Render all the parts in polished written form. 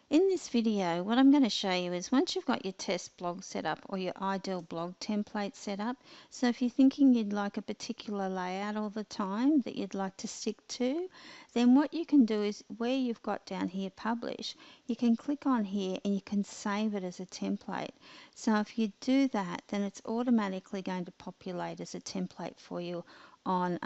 In this video, what I'm going to show you is once you've got your test blog set up or your ideal blog template set up, so if you're thinking you'd like a particular layout all the time that you'd like to stick to, then what you can do is where you've got down here publish, you can click on here and you can save it as a template. So if you do that, then it's automatically going to populate as a template for you on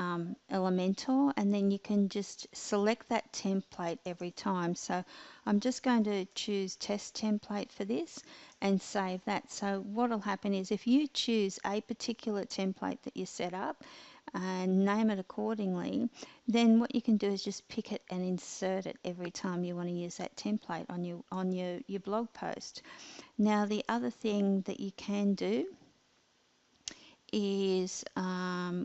Elementor, and then you can just select that template every time. So I'm just going to choose test template for this and save that. So what will happen is if you choose a particular template that you set up and name it accordingly, then what you can do is just pick it and insert it every time you want to use that template on your blog post. Now the other thing that you can do is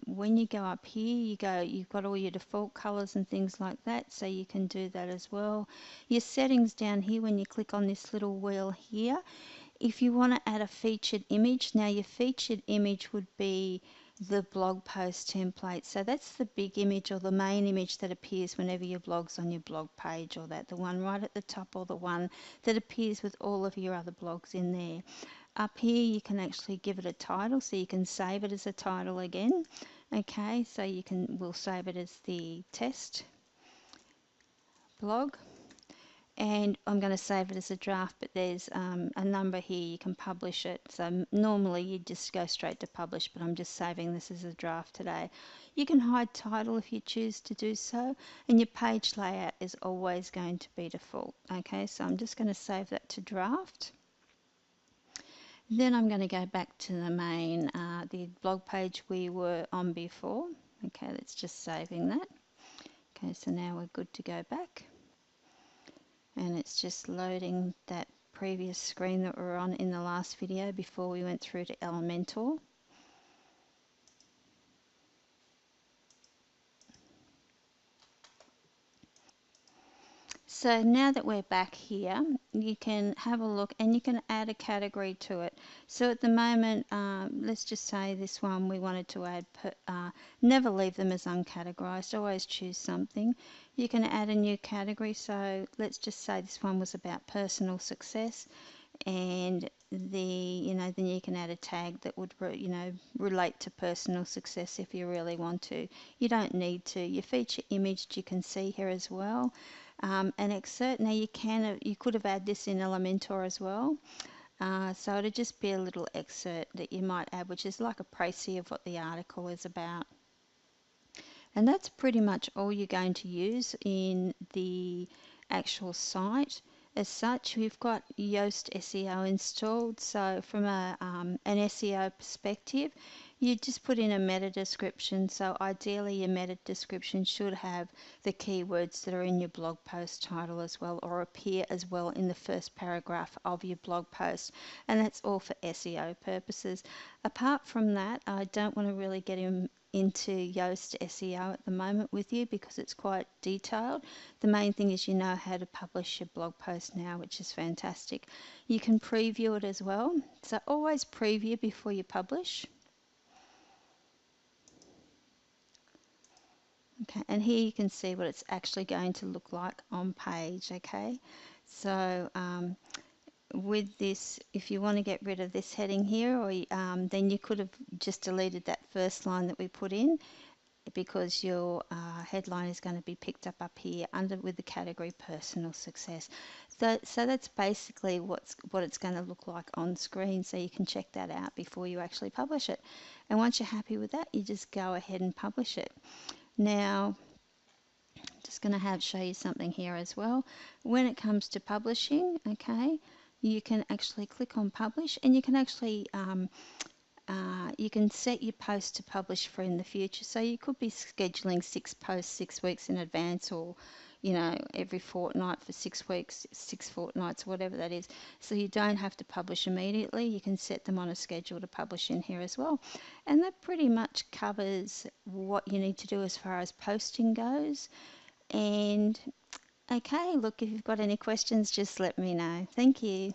when you go up here, you've got all your default colors and things like that, so you can do that as well. Your settings down here, when you click on this little wheel here, if you want to add a featured image, now your featured image would be the blog post template. So that's the big image or the main image that appears whenever your blog's on your blog page, or that the one right at the top, or the one that appears with all of your other blogs in there. Up here you can actually give it a title, so you can save it as a title again. Okay, so we'll save it as the test blog, and I'm going to save it as a draft, but there's a number here you can publish it. So normally you'd just go straight to publish, but I'm just saving this as a draft today. You can hide title if you choose to do so, and your page layout is always going to be default. Okay, so I'm just going to save that to draft. Then I'm going to go back to the main, the blog page we were on before. Okay, that's just saving that. Okay, so now we're good to go back. And it's just loading that previous screen that we were on in the last video before we went through to Elementor. So now that we're back here, you can have a look and you can add a category to it. So at the moment, let's just say this one we wanted to add, never leave them as uncategorized, always choose something. You can add a new category, so let's just say this one was about personal success, and then you can add a tag that would relate to personal success if you really want to. You don't need to. Your feature image you can see here as well. An excerpt, now you could have added this in Elementor as well. So it'd just be a little excerpt that you might add, which is like a précis of what the article is about. And that's pretty much all you're going to use in the actual site. As such, we've got Yoast SEO installed, so from an SEO perspective, you just put in a meta description. So ideally your meta description should have the keywords that are in your blog post title as well, or appear as well in the first paragraph of your blog post, and that's all for SEO purposes. Apart from that, I don't want to really get into Yoast SEO at the moment with you because it's quite detailed. The main thing is you know how to publish your blog post now, which is fantastic. You can preview it as well, so always preview before you publish. Okay, and here you can see what it's actually going to look like on page. Okay, so with this, if you want to get rid of this heading here, or then you could have just deleted that first line that we put in, because your headline is going to be picked up here under with the category personal success. So that's basically what it's going to look like on screen, so you can check that out before you actually publish it. And once you're happy with that, you just go ahead and publish it. Now I'm just going to show you something here as well. When it comes to publishing, okay, you can actually click on publish, and you can actually you can set your post to publish for in the future. So you could be scheduling 6 posts 6 weeks in advance, or every fortnight for 6 weeks, 6 fortnights, whatever that is. So you don't have to publish immediately. You can set them on a schedule to publish in here as well. And that pretty much covers what you need to do as far as posting goes. And okay, look, if you've got any questions, just let me know. Thank you.